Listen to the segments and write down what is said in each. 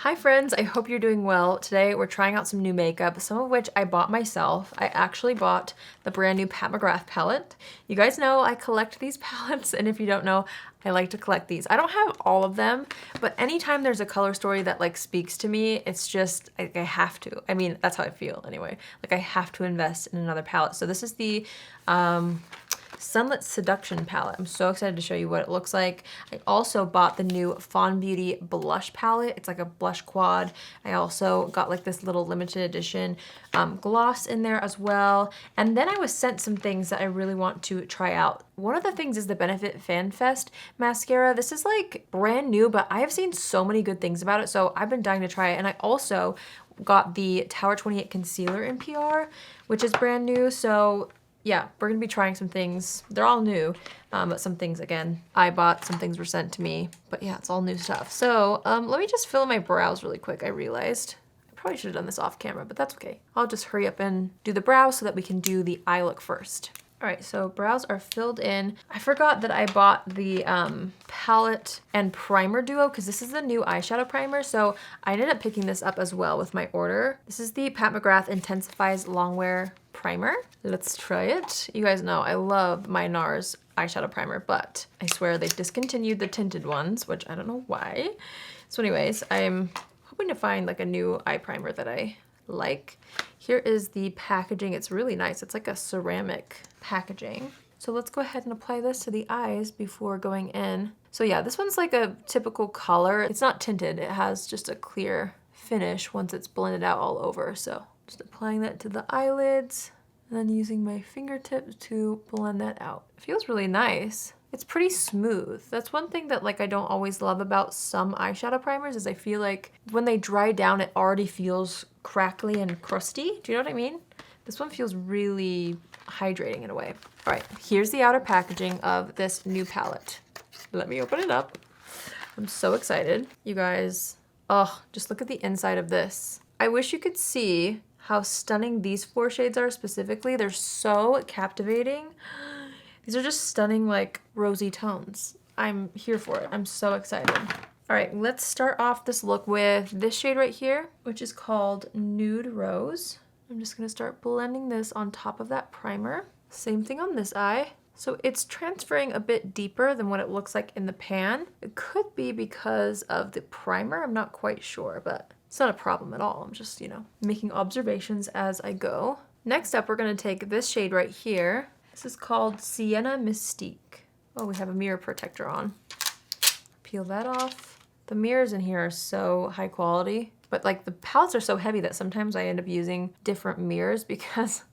Hi friends, I hope you're doing well. Today we're trying out some new makeup, some of which I bought myself. I actually bought the brand new Mcgrath palette. You guys know I collect these palettes, and if you don't know, I like to collect these. I don't have all of them, but anytime there's a color story that like speaks to me, it's just, I have to. I mean, that's how I feel anyway. Like I have to invest in another palette. So this is the Sunlit Seduction palette. I'm so excited to show you what it looks like. I also bought the new Fawn Beauty blush palette. It's like a blush quad. I also got like this little limited edition gloss in there as well. And then I was sent some things that I really want to try out. One of the things is the Benefit Fan Fest mascara. This is like brand new, but I have seen so many good things about it, so I've been dying to try it. And I also got the Tower 28 concealer in PR, which is brand new. So yeah, we're gonna be trying some things. They're all new, but some things, again, I bought, some things were sent to me. But yeah, it's all new stuff. So let me just fill in my brows really quick, I realized. I probably should have done this off camera, but that's okay. I'll just hurry up and do the brows so that we can do the eye look first. All right, so brows are filled in. I forgot that I bought the palette and primer duo because this is the new eyeshadow primer. So I ended up picking this up as well with my order. This is the Mcgrath Intensifies Longwear Primer. Let's try it. You guys know I love my NARS eyeshadow primer, but I swear they've discontinued the tinted ones, which I don't know why. So anyways, I'm hoping to find like a new eye primer that I like. Here is the packaging. It's really nice. It's like a ceramic packaging. So let's go ahead and apply this to the eyes before going in. So yeah, this one's like a typical color. It's not tinted. It has just a clear finish once it's blended out all over. So just applying that to the eyelids and then using my fingertips to blend that out. It feels really nice. It's pretty smooth. That's one thing that like I don't always love about some eyeshadow primers is I feel like when they dry down, it already feels crackly and crusty. Do you know what I mean? This one feels really hydrating in a way. All right, here's the outer packaging of this new palette. Let me open it up. I'm so excited. You guys, oh, just look at the inside of this. I wish you could see how stunning these 4 shades are specifically. They're so captivating. These are just stunning, like, rosy tones. I'm here for it. I'm so excited. All right, let's start off this look with this shade right here, which is called Nude Rose. I'm just gonna start blending this on top of that primer. Same thing on this eye. So it's transferring a bit deeper than what it looks like in the pan. It could be because of the primer. I'm not quite sure, but it's not a problem at all. I'm just, you know, making observations as I go. Next up, we're gonna take this shade right here. This is called Sienna Mystique. Oh, we have a mirror protector on. Peel that off. The mirrors in here are so high quality, but like the palettes are so heavy that sometimes I end up using different mirrors because,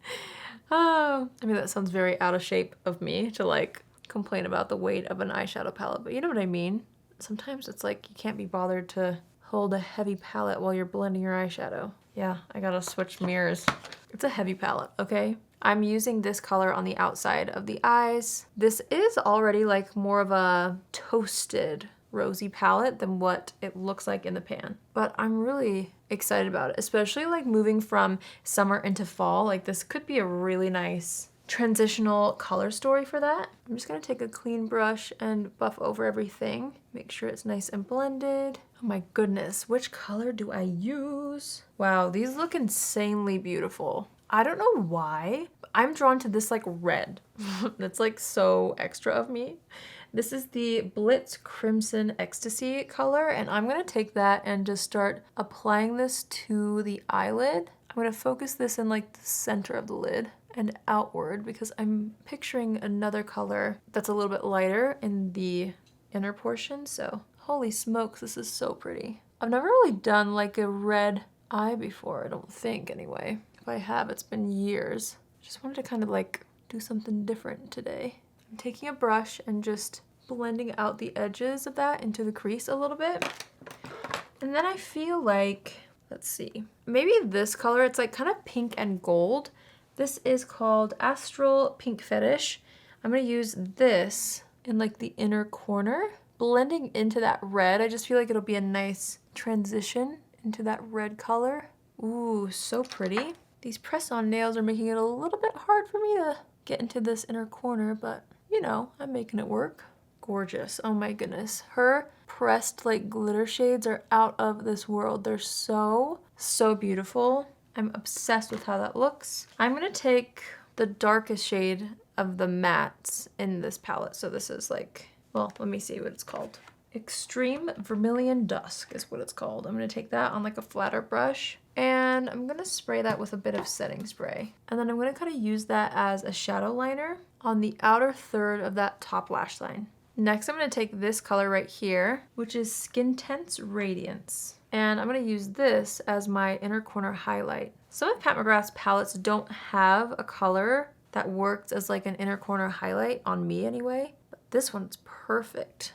oh, I mean, that sounds very out of shape of me to like complain about the weight of an eyeshadow palette, but you know what I mean? Sometimes it's like you can't be bothered to hold a heavy palette while you're blending your eyeshadow. Yeah, I gotta switch mirrors. It's a heavy palette, okay? I'm using this color on the outside of the eyes. This is already like more of a toasted rosy palette than what it looks like in the pan. But I'm really excited about it, especially like moving from summer into fall. Like this could be a really nice transitional color story for that. I'm just gonna take a clean brush and buff over everything. Make sure it's nice and blended. Oh my goodness, which color do I use? Wow, these look insanely beautiful. I don't know why, but I'm drawn to this like red. That's like so extra of me. This is the Blitz Crimson Ecstasy color, and I'm gonna take that and just start applying this to the eyelid. I'm gonna focus this in like the center of the lid and outward because I'm picturing another color that's a little bit lighter in the inner portion. So holy smokes, this is so pretty. I've never really done like a red eye before, I don't think anyway. If I have, it's been years. Just wanted to kind of like do something different today. I'm taking a brush and just blending out the edges of that into the crease a little bit. And then I feel like, let's see, maybe this color, it's like kind of pink and gold. This is called Astral Pink Fetish. I'm gonna use this in like the inner corner, blending into that red. I just feel like it'll be a nice transition into that red color. Ooh, so pretty. These press-on nails are making it a little bit hard for me to get into this inner corner, but you know, I'm making it work. Gorgeous, oh my goodness. Her pressed like glitter shades are out of this world. They're so beautiful. I'm obsessed with how that looks. I'm gonna take the darkest shade of the mattes in this palette. So this is like, well, let me see what it's called. Extreme Vermilion Dusk is what it's called. I'm gonna take that on like a flatter brush and I'm gonna spray that with a bit of setting spray. And then I'm gonna kind of use that as a shadow liner on the outer third of that top lash line. Next, I'm gonna take this color right here, which is Skin Tense Radiance. And I'm gonna use this as my inner corner highlight. Some of Pat McGrath's palettes don't have a color that works as like an inner corner highlight on me anyway, but this one's perfect.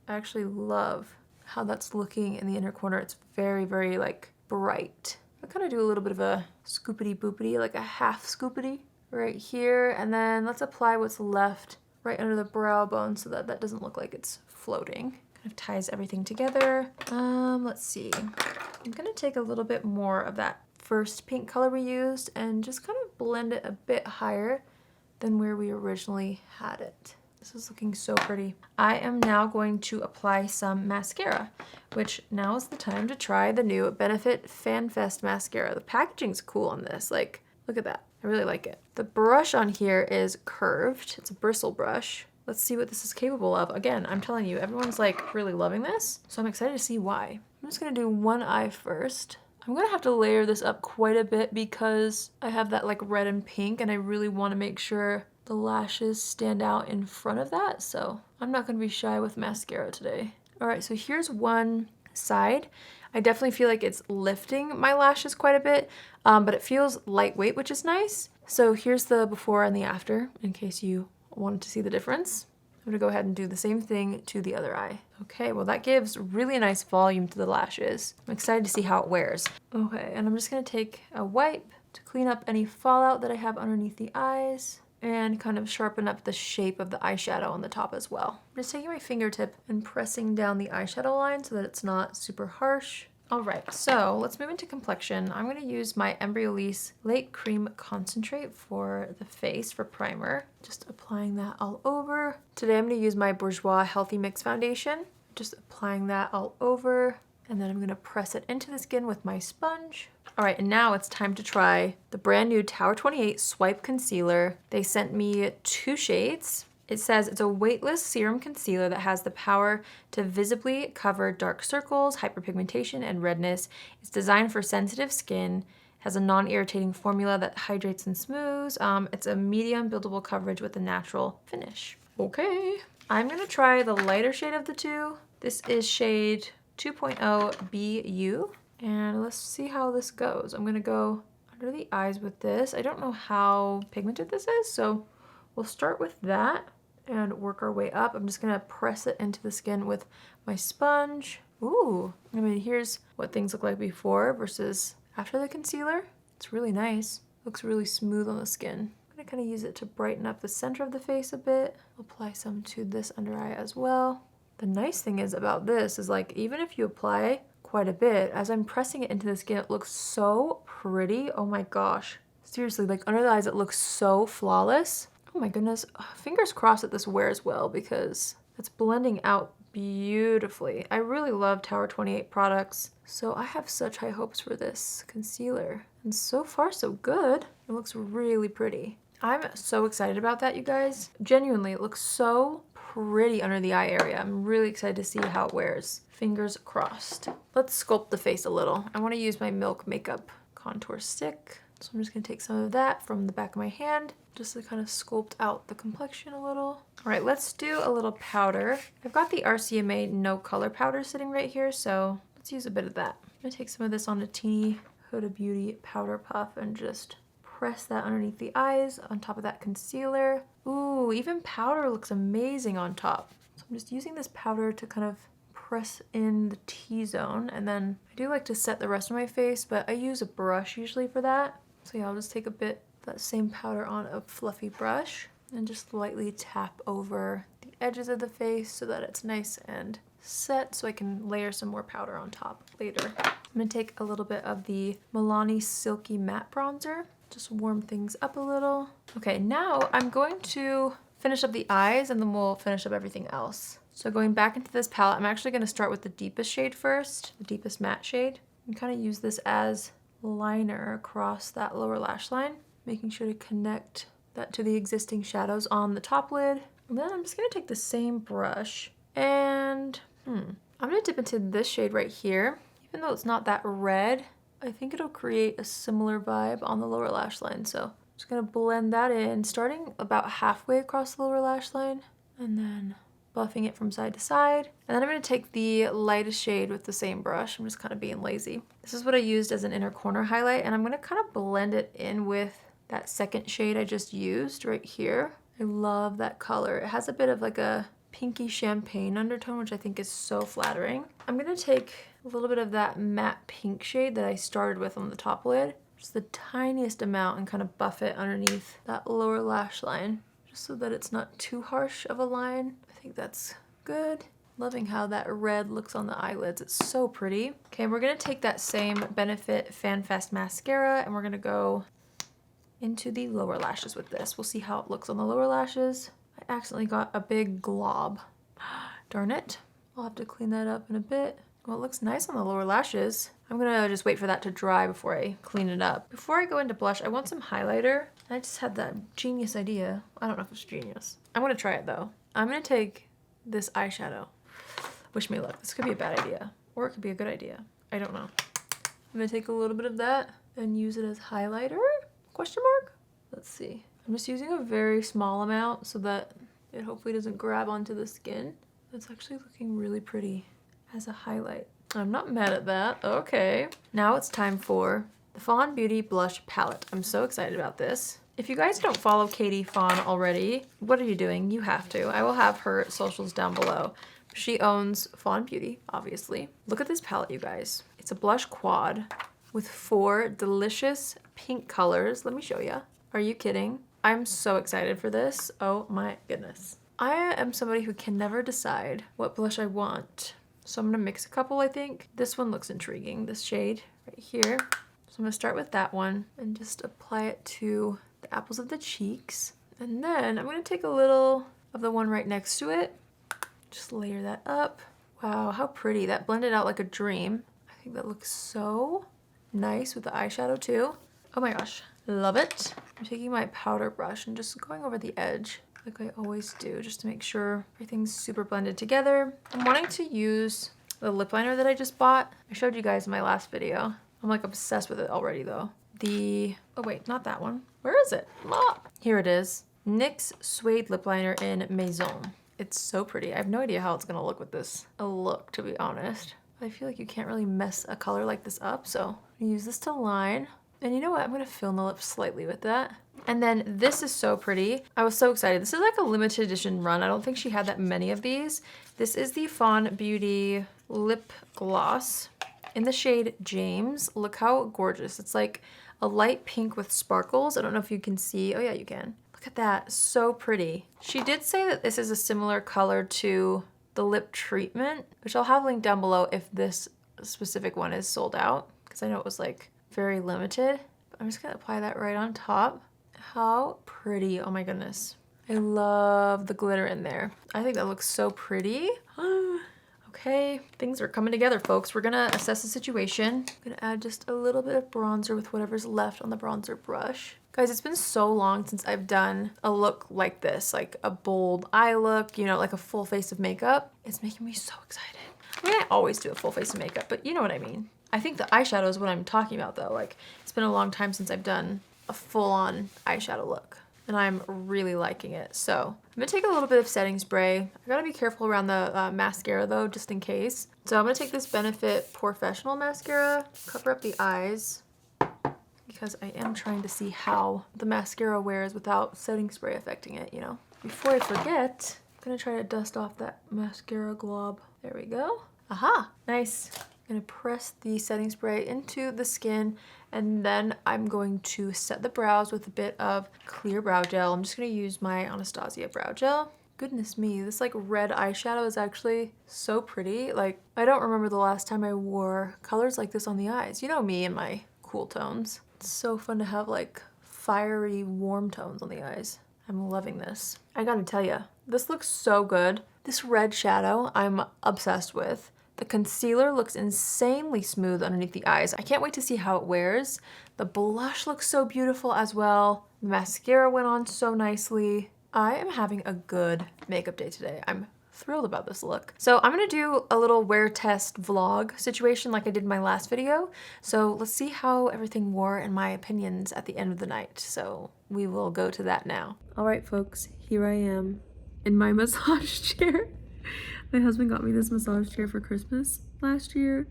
I actually love how that's looking in the inner corner. It's very like bright. I kind of do a little bit of a scoopity boopity, like a half scoopity right here. And then let's apply what's left right under the brow bone so that that doesn't look like it's floating. Kind of ties everything together. Let's see. I'm gonna take a little bit more of that first pink color we used and just kind of blend it a bit higher than where we originally had it. This is looking so pretty. I am now going to apply some mascara, which now is the time to try the new Benefit Fan Fest mascara. The packaging's cool on this. Like, look at that. I really like it. The brush on here is curved. It's a bristle brush. Let's see what this is capable of. Again, I'm telling you, everyone's like really loving this, so I'm excited to see why. I'm just gonna do one eye first. I'm gonna have to layer this up quite a bit because I have that like red and pink and I really wanna make sure the lashes stand out in front of that, so I'm not gonna be shy with mascara today. All right, so here's one side. I definitely feel like it's lifting my lashes quite a bit, but it feels lightweight, which is nice. So here's the before and the after, in case you wanted to see the difference. I'm gonna go ahead and do the same thing to the other eye. Okay, well that gives really nice volume to the lashes. I'm excited to see how it wears. Okay, and I'm just gonna take a wipe to clean up any fallout that I have underneath the eyes and kind of sharpen up the shape of the eyeshadow on the top as well. I'm just taking my fingertip and pressing down the eyeshadow line so that it's not super harsh. All right, so let's move into complexion. I'm gonna use my Embryolisse Lait Creme Concentrate for the face for primer. Just applying that all over. Today I'm gonna use my Bourjois Healthy Mix Foundation. Just applying that all over. And then I'm gonna press it into the skin with my sponge. All right, and now it's time to try the brand new Tower 28 Swipe Concealer. They sent me 2 shades. It says it's a weightless serum concealer that has the power to visibly cover dark circles, hyperpigmentation, and redness. It's designed for sensitive skin, has a non-irritating formula that hydrates and smooths. It's a medium buildable coverage with a natural finish. Okay, I'm gonna try the lighter shade of the two. This is shade 2.0 BU. And let's see how this goes. I'm gonna go under the eyes with this. I don't know how pigmented this is, so we'll start with that and work our way up. I'm just gonna press it into the skin with my sponge. Ooh, I mean, here's what things look like before versus after the concealer. It's really nice. Looks really smooth on the skin. I'm gonna kind of use it to brighten up the center of the face a bit. Apply some to this under eye as well. The nice thing is about this is like, even if you apply quite a bit, as I'm pressing it into the skin, it looks so pretty. Oh my gosh. Seriously, like under the eyes, it looks so flawless. Oh my goodness. Fingers crossed that this wears well because it's blending out beautifully. I really love Tower 28 products, so I have such high hopes for this concealer. And so far, so good. It looks really pretty. I'm so excited about that, you guys. Genuinely, it looks so pretty under the eye area. I'm really excited to see how it wears. Fingers crossed. Let's sculpt the face a little. I want to use my Milk Makeup contour stick. So I'm just going to take some of that from the back of my hand just to kind of sculpt out the complexion a little. All right, let's do a little powder. I've got the Rcma No Color powder sitting right here, so let's use a bit of that. I'm going to take some of this on a teeny Huda Beauty powder puff and just press that underneath the eyes on top of that concealer. Ooh, even powder looks amazing on top. So I'm just using this powder to kind of press in the T-zone, and then I do like to set the rest of my face, but I use a brush usually for that. So yeah, I'll just take a bit of that same powder on a fluffy brush and just lightly tap over the edges of the face so that it's nice and set, so I can layer some more powder on top later. I'm gonna take a little bit of the Milani Silky Matte Bronzer, just warm things up a little. Okay, now I'm going to finish up the eyes and then we'll finish up everything else. So going back into this palette, I'm actually gonna start with the deepest shade first, the deepest matte shade, and kind of use this as liner across that lower lash line, making sure to connect that to the existing shadows on the top lid. And then I'm just gonna take the same brush and I'm gonna dip into this shade right here. Even though it's not that red, I think it'll create a similar vibe on the lower lash line. So I'm just gonna blend that in, starting about halfway across the lower lash line and then buffing it from side to side. And then I'm gonna take the lightest shade with the same brush. I'm just kind of being lazy. This is what I used as an inner corner highlight, and I'm gonna kind of blend it in with that second shade I just used right here. I love that color. It has a bit of like a pinky champagne undertone, which I think is so flattering. I'm gonna take a little bit of that matte pink shade that I started with on the top lid, just the tiniest amount, and kind of buff it underneath that lower lash line, just so that it's not too harsh of a line. I think that's good. Loving how that red looks on the eyelids. It's so pretty. Okay, we're gonna take that same Benefit Fan Fast mascara and we're gonna go into the lower lashes with this. We'll see how it looks on the lower lashes. I accidentally got a big glob. Darn it. I'll have to clean that up in a bit. Well, it looks nice on the lower lashes. I'm gonna just wait for that to dry before I clean it up. Before I go into blush, I want some highlighter. I just had that genius idea. I don't know if it's genius. I'm gonna try it though. I'm gonna take this eyeshadow. Wish me luck. This could be a bad idea, or it could be a good idea. I don't know. I'm gonna take a little bit of that and use it as highlighter? Question mark? Let's see. I'm just using a very small amount so that it hopefully doesn't grab onto the skin. It's actually looking really pretty as a highlight. I'm not mad at that. Okay. Now it's time for the Fawn Beauty Blush Palette. I'm so excited about this. If you guys don't follow Katie Fawn already, what are you doing? You have to. I will have her socials down below. She owns Fawn Beauty, obviously. Look at this palette, you guys. It's a blush quad with 4 delicious pink colors. Let me show you. Are you kidding? I'm so excited for this. Oh my goodness. I am somebody who can never decide what blush I want. So I'm gonna mix a couple, I think. This one looks intriguing, this shade right here. So I'm gonna start with that one and just apply it to the apples of the cheeks. And then I'm gonna take a little of the one right next to it. Just layer that up. Wow, how pretty. That blended out like a dream. I think that looks so nice with the eyeshadow too. Oh my gosh, love it. I'm taking my powder brush and just going over the edge like I always do, just to make sure everything's super blended together. I'm wanting to use the lip liner that I just bought. I showed you guys in my last video. I'm like obsessed with it already though. Oh wait, not that one. Where is it? Ah, here it is. NYX Suede Lip Liner in Maison. It's so pretty. I have no idea how it's gonna look with this look, to be honest. I feel like you can't really mess a color like this up, so I'm gonna use this to line. And you know what? I'm gonna fill in the lips slightly with that. And then this is so pretty. I was so excited. This is like a limited edition run. I don't think she had that many of these. This is the Fawn Beauty Lip Gloss in the shade James. Look how gorgeous. It's like a light pink with sparkles. I don't know if you can see. Oh yeah, you can. Look at that, so pretty. She did say that this is a similar color to the lip treatment, which I'll have linked down below if this specific one is sold out, because I know it was like very limited. But I'm just gonna apply that right on top. How pretty, oh my goodness. I love the glitter in there. I think that looks so pretty. Okay, things are coming together, folks. We're gonna assess the situation. I'm gonna add just a little bit of bronzer with whatever's left on the bronzer brush. Guys, it's been so long since I've done a look like this, like a bold eye look, you know, like a full face of makeup. It's making me so excited. I mean, I always do a full face of makeup, but you know what I mean. I think the eyeshadow is what I'm talking about though. Like, it's been a long time since I've done a full-on eyeshadow look, and I'm really liking it. So I'm gonna take a little bit of setting spray. I gotta be careful around the mascara though, just in case. So I'm gonna take this Benefit Professional mascara, cover up the eyes, because I am trying to see how the mascara wears without setting spray affecting it, you know. Before I forget, I'm gonna try to dust off that mascara glob. There we go. Aha, nice. I'm gonna press the setting spray into the skin, and then I'm going to set the brows with a bit of clear brow gel. I'm just gonna use my Anastasia brow gel. Goodness me, this like red eyeshadow is actually so pretty. Like, I don't remember the last time I wore colors like this on the eyes. You know me and my cool tones. It's so fun to have like fiery, warm tones on the eyes. I'm loving this. I gotta tell you, this looks so good. This red shadow I'm obsessed with. The concealer looks insanely smooth underneath the eyes. I can't wait to see how it wears. The blush looks so beautiful as well. The mascara went on so nicely. I am having a good makeup day today. I'm thrilled about this look. So I'm gonna do a little wear test vlog situation like I did in my last video. So let's see how everything wore and my opinions at the end of the night. So we will go to that now. All right, folks, here I am in my massage chair. My husband got me this massage chair for Christmas last year.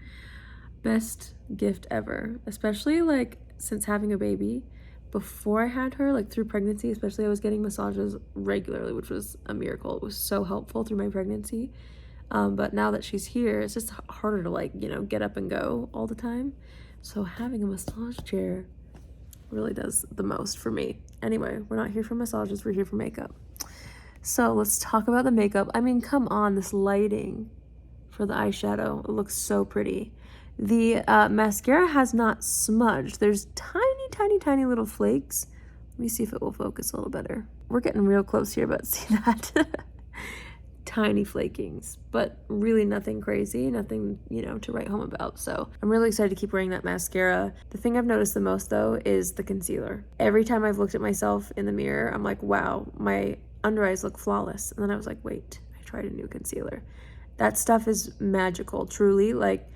Best gift ever, especially like since having a baby. Before I had her, like through pregnancy, especially, I was getting massages regularly, which was a miracle. It was so helpful through my pregnancy. But now that she's here, it's just harder to like, you know, get up and go all the time. So having a massage chair really does the most for me. Anyway, we're not here for massages, we're here for makeup. So let's talk about the makeup. I mean, come on, this lighting for the eyeshadow, it looks so pretty. The mascara has not smudged. There's tiny little flakes. Let me see if it will focus a little better. We're getting real close here, but see that? Tiny flakings, but really nothing crazy, nothing, you know, to write home about. So I'm really excited to keep wearing that mascara. The thing I've noticed the most though is the concealer. Every time I've looked at myself in the mirror, I'm like, wow, my under eyes look flawless. And then I was like, wait, I tried a new concealer. That stuff is magical, truly. Like,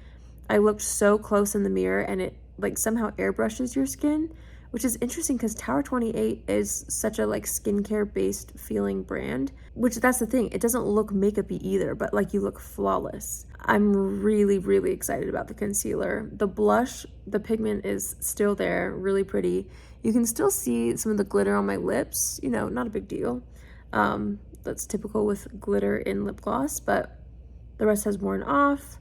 I looked so close in the mirror and it like somehow airbrushes your skin, which is interesting because Tower 28 is such a like skincare based feeling brand, which that's the thing. It doesn't look makeup-y either, but like you look flawless. I'm really excited about the concealer. The blush, the pigment is still there, really pretty. You can still see some of the glitter on my lips, you know, not a big deal. That's typical with glitter in lip gloss, but the rest has worn off.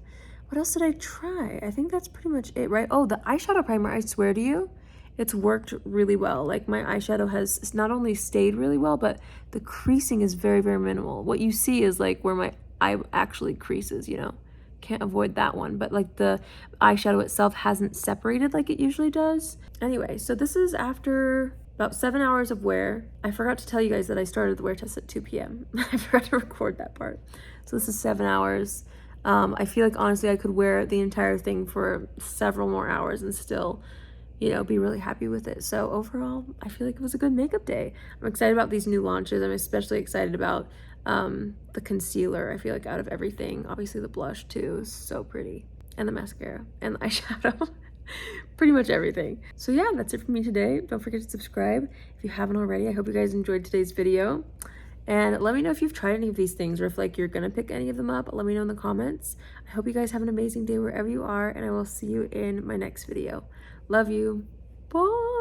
What else did I try? I think that's pretty much it, right? Oh, the eyeshadow primer, I swear to you, it's worked really well. Like my eyeshadow has not only stayed really well, but the creasing is very minimal. What you see is like where my eye actually creases, you know? Can't avoid that one, but like the eyeshadow itself hasn't separated like it usually does. Anyway, so this is after about 7 hours of wear. I forgot to tell you guys that I started the wear test at 2 p.m. I forgot to record that part. So this is 7 hours. I feel like honestly I could wear the entire thing for several more hours and still, you know, be really happy with it. So overall, I feel like it was a good makeup day. I'm excited about these new launches. I'm especially excited about the concealer. I feel like out of everything, obviously the blush too is so pretty, and the mascara and the eyeshadow. Pretty much everything. So yeah, that's it for me today. Don't forget to subscribe if you haven't already. I hope you guys enjoyed today's video. And let me know if you've tried any of these things or if like you're gonna pick any of them up. Let me know in the comments. I hope you guys have an amazing day wherever you are, and I will see you in my next video. Love you. Bye.